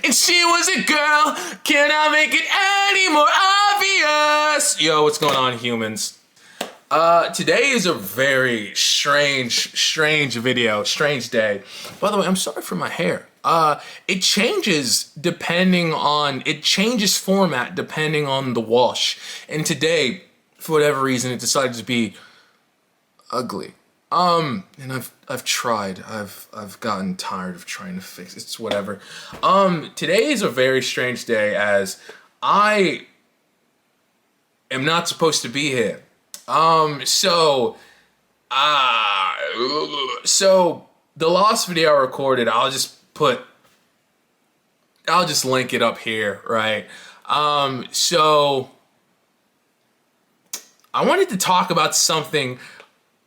and she was a girl. Can I make it any more obvious? Yo, what's going on, humans? Today is a very strange video, strange day. By the way, I'm sorry for my hair. It changes format depending on the wash. And today, for whatever reason, it decided to be ugly. And I've tried. I've gotten tired of trying to fix it. It's whatever. Today is a very strange day as I am not supposed to be here. So the last video I recorded, I'll just link it up here, right? So I wanted to talk about something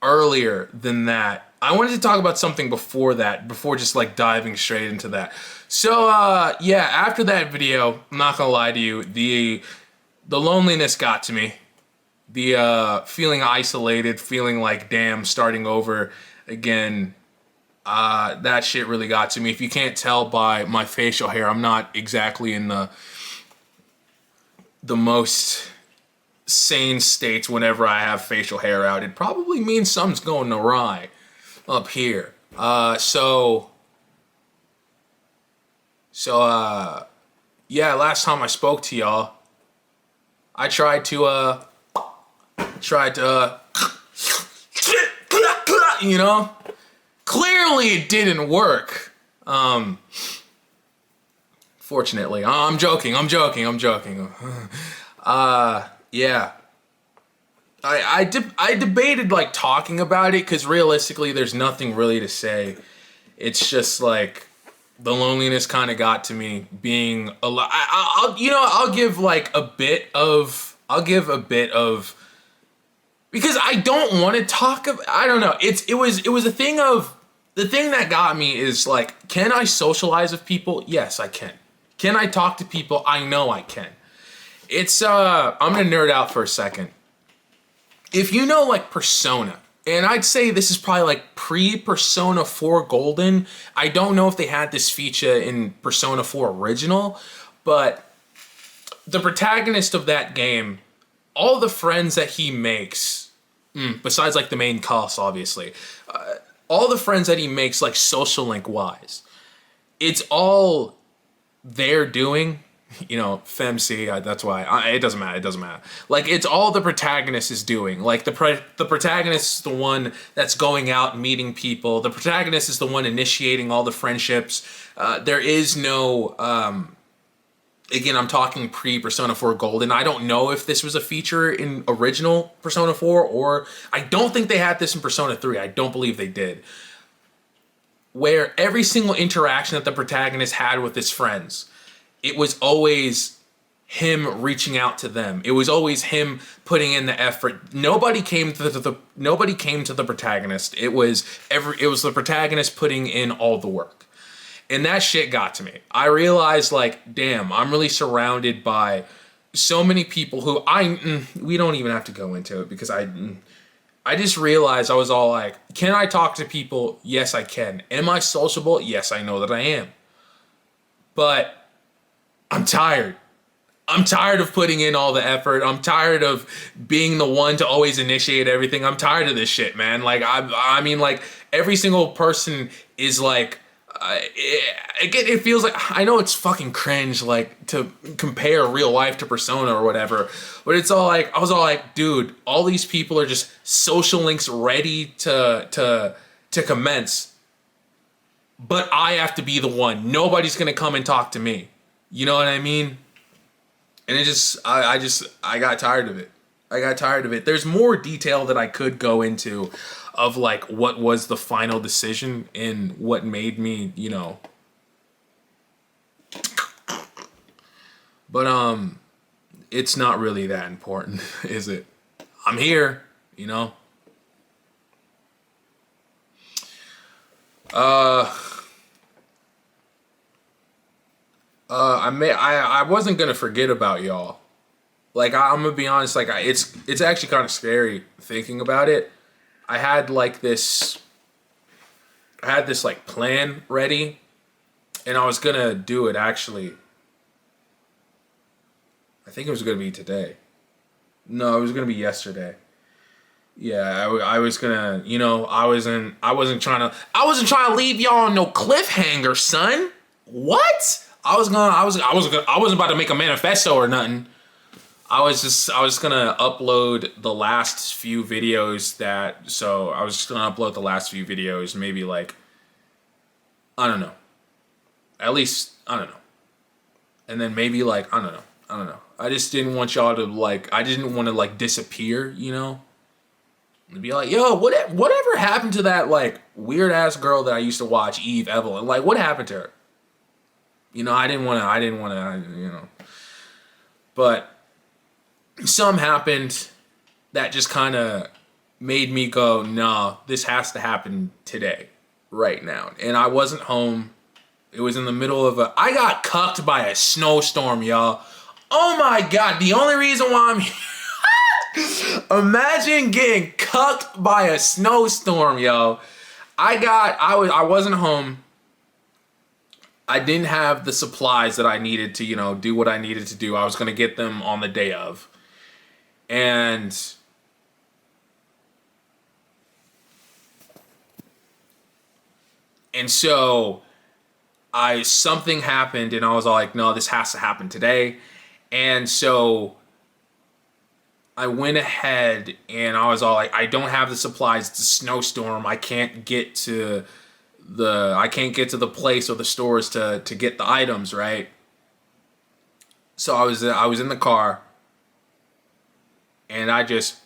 earlier than that. I wanted to talk about something before that, before just like diving straight into that. So yeah, after that video, I'm not gonna lie to you, the loneliness got to me. The feeling isolated, feeling like, damn, starting over again, that shit really got to me. If you can't tell by my facial hair, I'm not exactly in the most sane states whenever I have facial hair out. It probably means something's going awry up here. So yeah, last time I spoke to y'all, I tried to you know, clearly it didn't work. Fortunately, I'm joking. Yeah. I debated like talking about it because realistically there's nothing really to say. It's just like the loneliness kind of got to me being I'll give a bit of because I don't want to talk about, I don't know. It was a thing of, the thing that got me is like, can I socialize with people? Yes, I can. Can I talk to people? I know I can. It's, I'm gonna nerd out for a second. If you know like Persona, and I'd say this is probably like pre-Persona 4 Golden. I don't know if they had this feature in Persona 4 Original, but the protagonist of that game, all the friends that he makes, besides like the main cast, obviously, all the friends that he makes like social link wise, it's all they're doing, you know, femc, that's why, it doesn't matter. Like, it's all the protagonist is doing. Like, the protagonist is the one that's going out and meeting people. The protagonist is the one initiating all the friendships. There is no, again, I'm talking pre-Persona 4 Golden. I don't know if this was a feature in original Persona 4, or I don't think they had this in Persona 3. I don't believe they did. Where every single interaction that the protagonist had with his friends, it was always him reaching out to them. It was always him putting in the effort. Nobody came to the protagonist. It was the protagonist putting in all the work. And that shit got to me. I realized, like, damn, I'm really surrounded by so many people who we don't even have to go into it because I just realized I was all like, can I talk to people? Yes, I can. Am I sociable? Yes, I know that I am. But I'm tired. I'm tired of putting in all the effort. I'm tired of being the one to always initiate everything. I'm tired of this shit, man. Like, I mean, like, every single person is like, it feels like, I know it's fucking cringe, like, to compare real life to Persona or whatever, but it's all like, I was all like, dude, all these people are just social links ready to commence, but I have to be the one. Nobody's gonna come and talk to me. You know what I mean? And it just, I got tired of it. There's more detail that I could go into of like what was the final decision and what made me, you know. But it's not really that important, is it? I'm here, you know. I wasn't gonna forget about y'all. Like, I'm gonna be honest, like, it's actually kind of scary thinking about it. I had this like plan ready And I was gonna do it actually. I think it was gonna be today. No, it was gonna be yesterday. Yeah, I was gonna, I wasn't trying to leave y'all on no cliffhanger, son. What? I wasn't about to make a manifesto or nothing. I was gonna upload the last few videos I was just gonna upload the last few videos, maybe like, I don't know. At least, I don't know. And then maybe like, I don't know. I just didn't want y'all to like, I didn't want to like disappear, And be like, yo, whatever happened to that like weird ass girl that I used to watch, Eve Evelyn? Like, what happened to her? I didn't want to, But something happened that just kind of made me go, no, this has to happen today, right now. And I wasn't home. It was in the middle of I got cucked by a snowstorm, y'all. Oh my God, the only reason why I'm here. Imagine getting cucked by a snowstorm, yo. I wasn't home. I didn't have the supplies that I needed to, do what I needed to do. I was going to get them on the day of. And so something happened and I was all like, no, this has to happen today. And so I went ahead and I was all like, I don't have the supplies. It's a snowstorm. I can't get to the place or the stores to get the items, right? So I was in the car and I just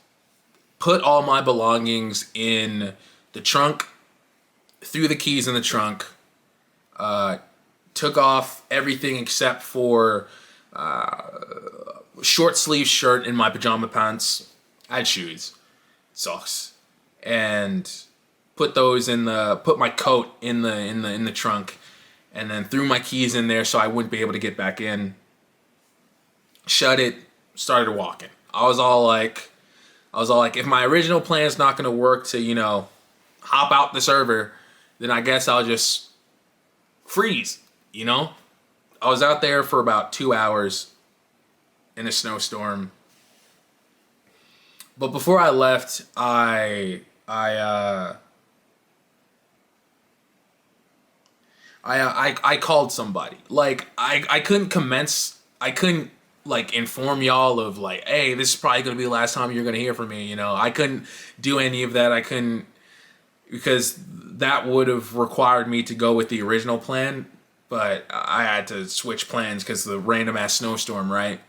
put all my belongings in the trunk, threw the keys in the trunk, took off everything except for short sleeve shirt and my pajama pants. I had shoes, socks, and put my coat in the trunk, and then threw my keys in there so I wouldn't be able to get back in. Shut it, started walking. I was all like, if my original plan is not gonna work to, hop out the server, then I guess I'll just freeze, I was out there for about 2 hours in a snowstorm. But before I left, I called somebody. Like, I couldn't like inform y'all of like, hey, this is probably gonna be the last time you're gonna hear from me. I couldn't do any of that. I couldn't, because that would have required me to go with the original plan. But I had to switch plans because of the random ass snowstorm, right?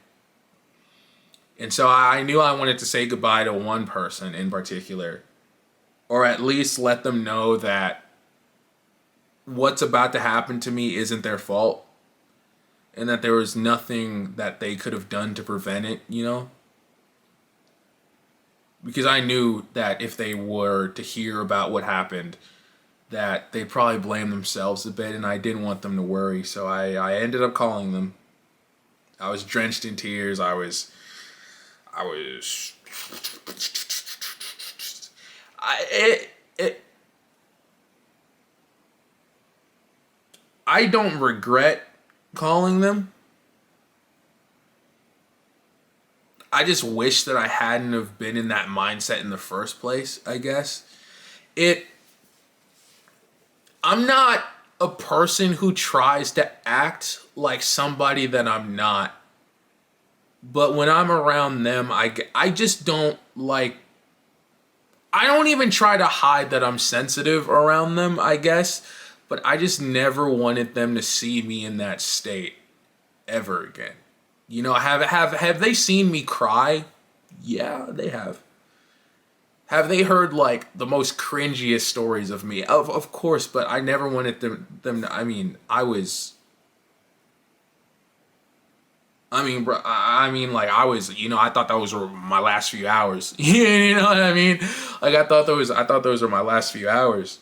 And so I knew I wanted to say goodbye to one person in particular, or at least let them know that what's about to happen to me isn't their fault, and that there was nothing that they could have done to prevent it, Because I knew that if they were to hear about what happened, that they'd probably blame themselves a bit, and I didn't want them to worry. So I ended up calling them. I was drenched in tears. I don't regret calling them. I just wish that I hadn't have been in that mindset in the first place, I guess. I'm not a person who tries to act like somebody that I'm not. But when I'm around them, I just don't like... I don't even try to hide that I'm sensitive around them, I guess. But I just never wanted them to see me in that state ever again. Have they seen me cry? Yeah, they have. Have they heard like the most cringiest stories of me? Of course, but I never wanted them to, I was, I thought those were my last few hours. You know what I mean? Like I thought those were my last few hours.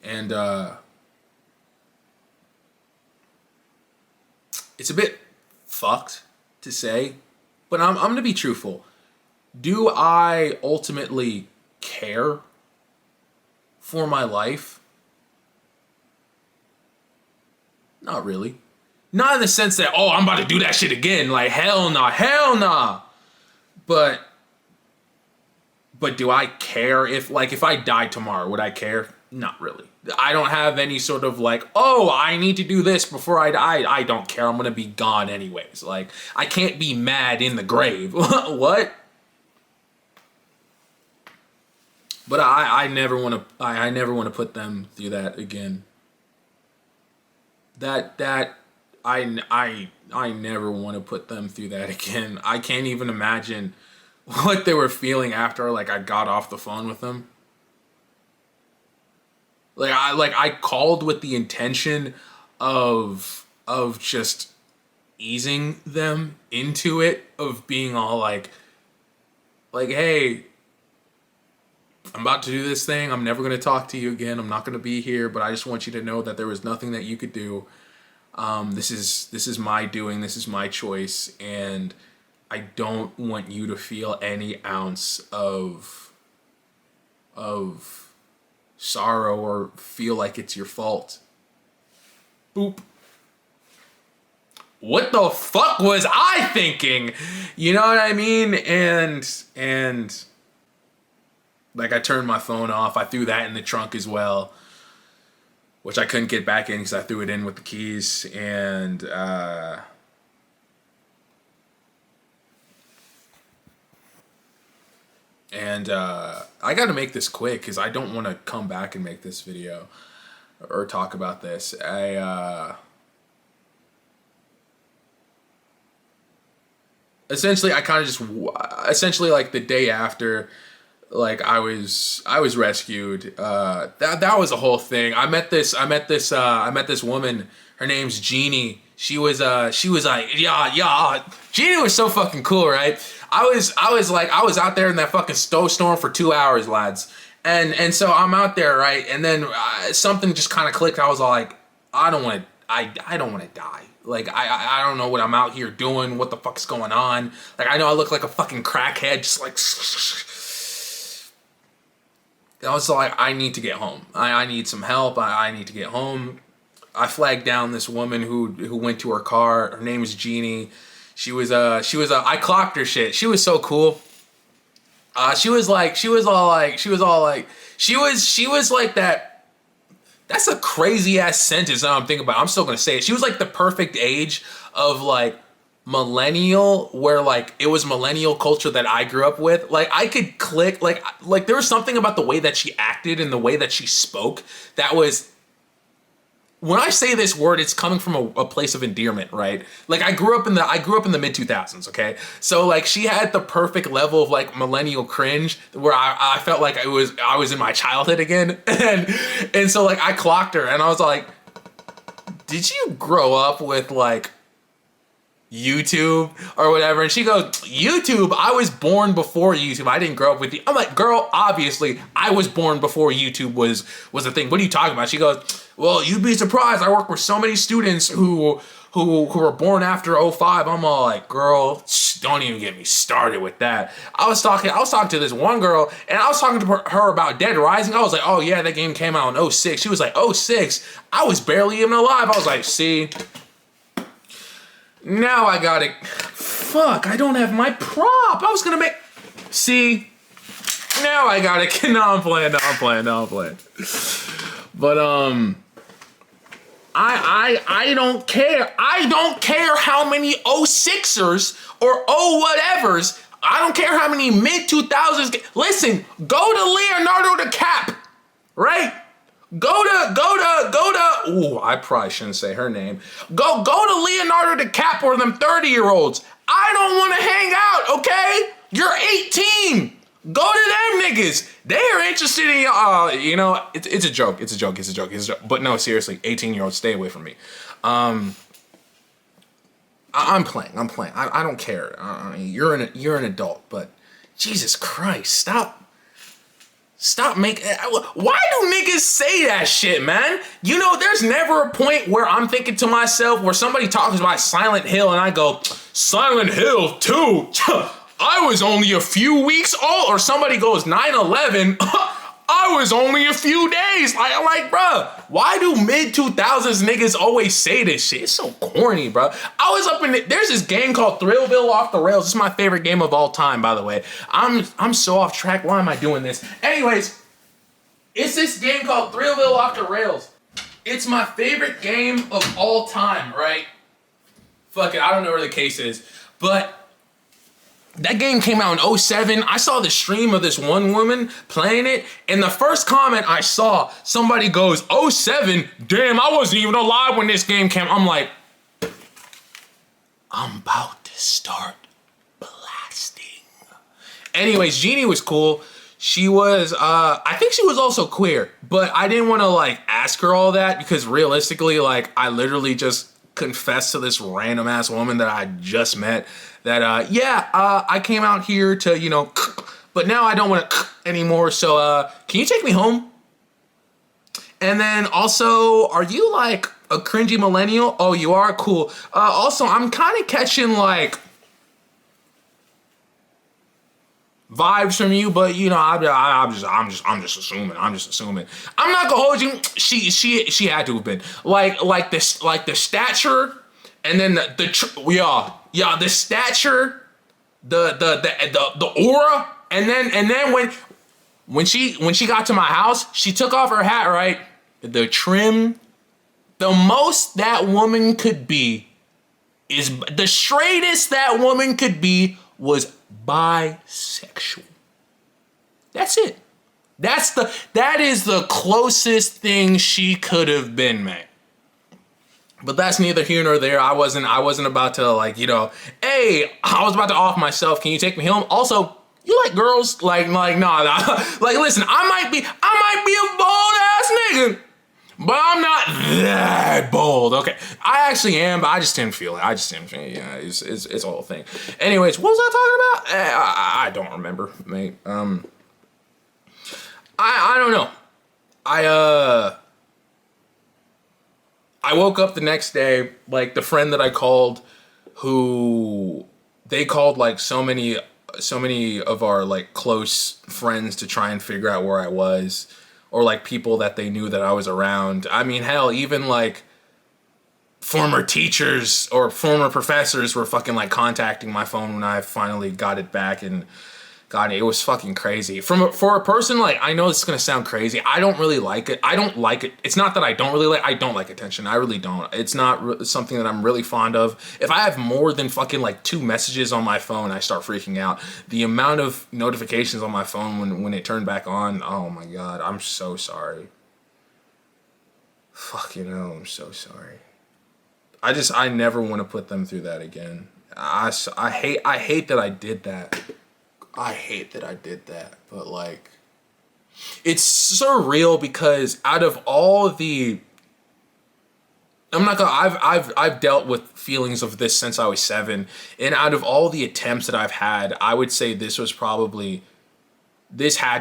And it's a bit fucked to say, but I'm going to be truthful. Do I ultimately care for my life? Not really. Not in the sense that, oh, I'm about to do that shit again. Like, hell nah, hell nah. But do I care if I died tomorrow, would I care? Not really. I don't have any sort of like, oh, I need to do this before I die. I don't care. I'm going to be gone anyways. Like, I can't be mad in the grave. What? But I never want to, I never want to put them through that again. I never want to put them through that again. I can't even imagine what they were feeling after like I got off the phone with them. I called with the intention of just easing them into it, of being all like, hey, I'm about to do this thing. I'm never going to talk to you again. I'm not going to be here, but I just want you to know that there was nothing that you could do. This is my doing. This is my choice, and I don't want you to feel any ounce of sorrow or feel like it's your fault. Boop. What the fuck was I thinking? You know what I mean? And like, I turned my phone off. I threw that in the trunk as well, which I couldn't get back in because I threw it in with the keys. And I got to make this quick because I don't want to come back and make this video or talk about this. Essentially, I kind of just like the day after, like I was rescued. That was a whole thing. I met this woman. Her name's Jeannie. She was like, yeah. Jeannie was so fucking cool, right? I was out there in that fucking snowstorm for 2 hours, lads. And so I'm out there, right? And then something just kind of clicked. I was like, I don't want to die. Like, I don't know what I'm out here doing. What the fuck's going on? Like, I know I look like a fucking crackhead, just like. I was like, I need to get home. I need some help. I need to get home. I flagged down this woman who went to her car. Her name is Jeannie. I clocked her shit. She was so cool. She was like that. That's a crazy ass sentence that I'm thinking about. I'm still gonna say it. She was like the perfect age of like millennial, where like it was millennial culture that I grew up with. Like, I could click, like there was something about the way that she acted and the way that she spoke that was, when I say this word, it's coming from a place of endearment, right? Like, I grew up in the mid 2000s, okay? So like, she had the perfect level of like millennial cringe where I felt like I was in my childhood again. And so like, I clocked her and I was like, did you grow up with like YouTube or whatever? And she goes, YouTube? I was born before YouTube. I didn't grow up with you. I'm like, girl, obviously I was born before YouTube was a thing. What are you talking about? She goes, well, you'd be surprised. I work with so many students who were born after '05. I'm all like, girl, don't even get me started with that. I was talking to this one girl, and I was talking to her about Dead Rising. I was like, oh yeah, that game came out in '06. She was like, '06? I was barely even alive. I was like, see? Now I got it. Fuck, I don't have my prop. I was gonna make... See? Now I got it. No, I'm playing. But, I don't care. I don't care how many 06ers or whatevers. I don't care how many mid-2000s... Listen, go to Leonardo DiCap, right? Go to, ooh, I probably shouldn't say her name. Go to Leonardo DiCaprio or them 30-year-olds. I don't want to hang out, okay? You're 18. Go to them niggas. They are interested in you know, it's a joke. It's a joke. But no, seriously, 18-year-olds, stay away from me. I'm playing. I don't care. You're an adult, but Jesus Christ, stop making... Why do niggas say that shit, man? You know, there's never a point where I'm thinking to myself, where somebody talks about Silent Hill and I go, Silent Hill 2? I was only a few weeks old. Or somebody goes 9/11. I was only a few days. I'm like, bruh, why do mid-2000s niggas always say this shit? It's so corny, bro. I was up in there's this game called Thrillville Off the Rails. This is my favorite game of all time, by the way. I'm so off track. Why am I doing this? Anyways, it's this game called Thrillville Off the Rails. It's my favorite game of all time, right? Fuck it, I don't know where the case is, but that game came out in 07. I saw the stream of this one woman playing it, and the first comment I saw, somebody goes, 07? Damn, I wasn't even alive when this game came. I'm like, I'm about to start blasting. Anyways, Jeannie was cool. She was, I think she was also queer, but I didn't want to, like, ask her all that because realistically, like, I literally just confessed to this random ass woman that I just met that, I came out here to, you know, but now I don't want to anymore. So, can you take me home? And then also, are you like a cringy millennial? Oh, you are? Cool. Also, I'm kind of catching like vibes from you, but you know, I'm just assuming. I'm just assuming. I'm not gonna hold you. She had to have been like the stature, and then the stature, the aura, and then when she got to my house, she took off her hat, right? The trim, the most that woman could be is the straightest that woman could be was bisexual. That's it. That is the closest thing she could have been, man. But that's neither here nor there. I wasn't about to, like, you know, hey, I was about to off myself. Can you take me home? Also, you like girls? Like, nah. Like, listen, I might be a bold ass nigga, but I'm not that bold. Okay, I actually am, but I just didn't feel it. Yeah, it's a whole thing. Anyways, what was I talking about? I don't remember, mate. I don't know. I woke up the next day, like the friend that I called, who they called like so many of our like close friends to try and figure out where I was, or like people that they knew that I was around. I mean, hell, even like former teachers or former professors were fucking like contacting my phone when I finally got it back, and God, it was fucking crazy. For a person, like, I know this is gonna sound crazy. I don't really like it. I don't like it. It's not that I don't like attention. I really don't. It's not something that I'm really fond of. If I have more than fucking like 2 messages on my phone, I start freaking out. The amount of notifications on my phone when it turned back on, oh my God, I'm so sorry. Fucking hell, I'm so sorry. I never want to put them through that again. I hate that I did that. I hate that I did that, but like, it's surreal because out of all the, I've dealt with feelings of this since I was 7, and out of all the attempts that I've had, I would say this had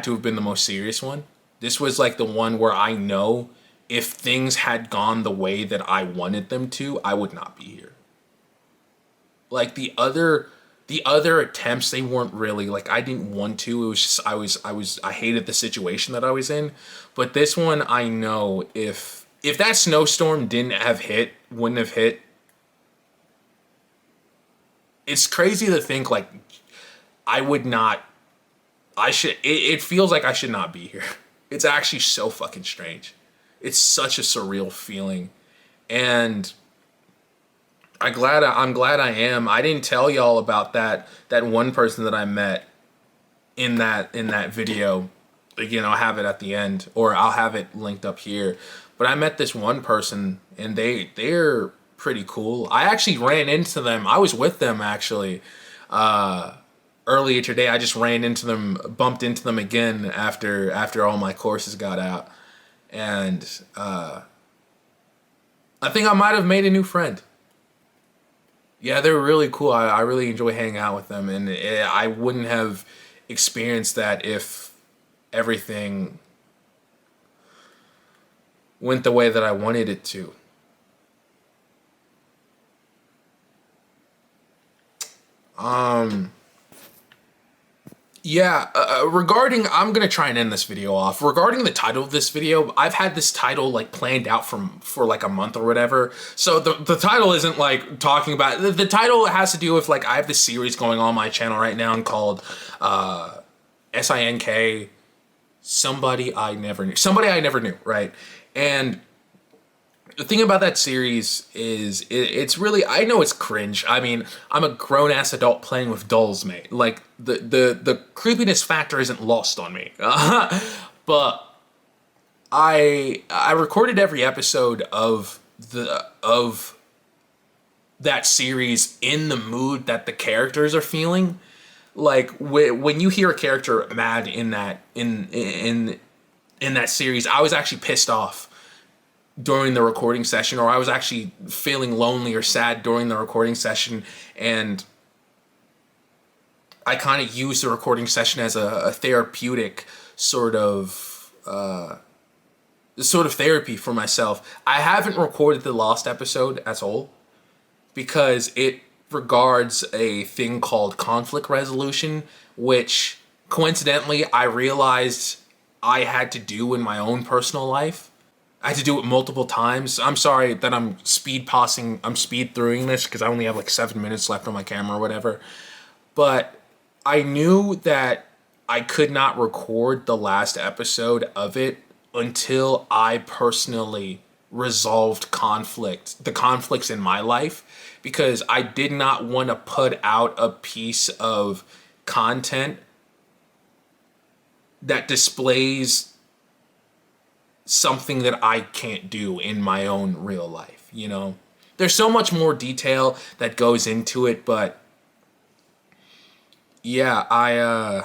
to have been the most serious one. This was like the one where I know if things had gone the way that I wanted them to, I would not be here. Like the other attempts, they weren't really like, I didn't want to. It was just I hated the situation that I was in. But this one, I know if that snowstorm wouldn't have hit. It's crazy to think like it feels like I should not be here. It's actually so fucking strange. It's such a surreal feeling. And I'm glad I am. I didn't tell y'all about that one person that I met in that video. You know, I'll have it at the end, or I'll have it linked up here. But I met this one person, and they're pretty cool. I actually ran into them. I was with them actually earlier today. I just ran into them, bumped into them again after all my courses got out, and I think I might have made a new friend. Yeah, they're really cool. I really enjoy hanging out with them, and I wouldn't have experienced that if everything went the way that I wanted it to. Yeah, regarding, I'm gonna try and end this video off. Regarding the title of this video, I've had this title like planned out for like a month or whatever. So the title isn't like talking about, the title has to do with like, I have this series going on my channel right now called SINK, Somebody I Never Knew. Somebody I Never Knew, right? And the thing about that series is it's really, I know it's cringe. I mean, I'm a grown ass adult playing with dolls, mate. Like the creepiness factor isn't lost on me. But I recorded every episode of that series in the mood that the characters are feeling. Like when you hear a character mad in that series, I was actually pissed off during the recording session, or I was actually feeling lonely or sad during the recording session, and I kind of used the recording session as a therapeutic sort of therapy for myself. I haven't recorded the last episode at all because it regards a thing called conflict resolution, which coincidentally I realized I had to do in my own personal life. I had to do it multiple times. I'm sorry that I'm speed throughing this because I only have like 7 minutes left on my camera or whatever. But I knew that I could not record the last episode of it until I personally resolved the conflicts in my life, because I did not want to put out a piece of content that displays something that I can't do in my own real life, you know? There's so much more detail that goes into it, but yeah, I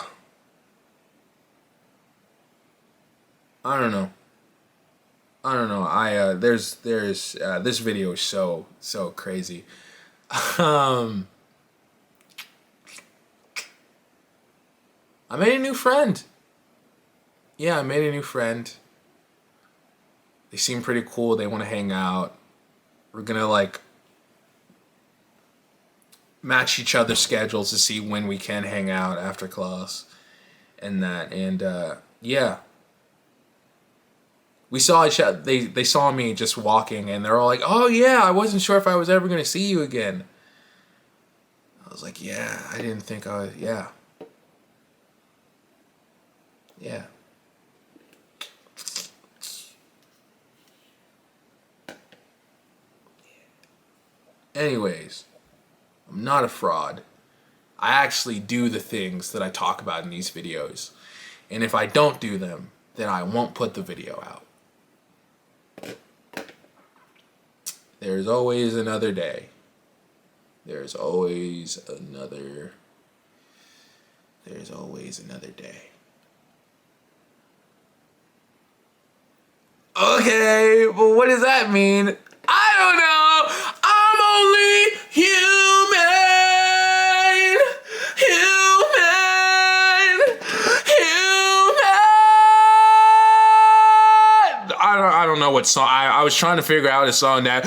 don't know. There's this video is so crazy. I made a new friend. Yeah, I made a new friend. They seem pretty cool. They want to hang out. We're gonna like match each other's schedules to see when we can hang out after class and that. And yeah, we saw each other. They saw me just walking, and they're all like, "Oh yeah, I wasn't sure if I was ever gonna see you again." I was like, "Yeah, I didn't think I was." Yeah. Anyways, I'm not a fraud. I actually do the things that I talk about in these videos. And if I don't do them, then I won't put the video out. There's always another day. There's always another day. Okay, but what does that mean? I don't know. I'm only human. I don't know what song. I was trying to figure out a song that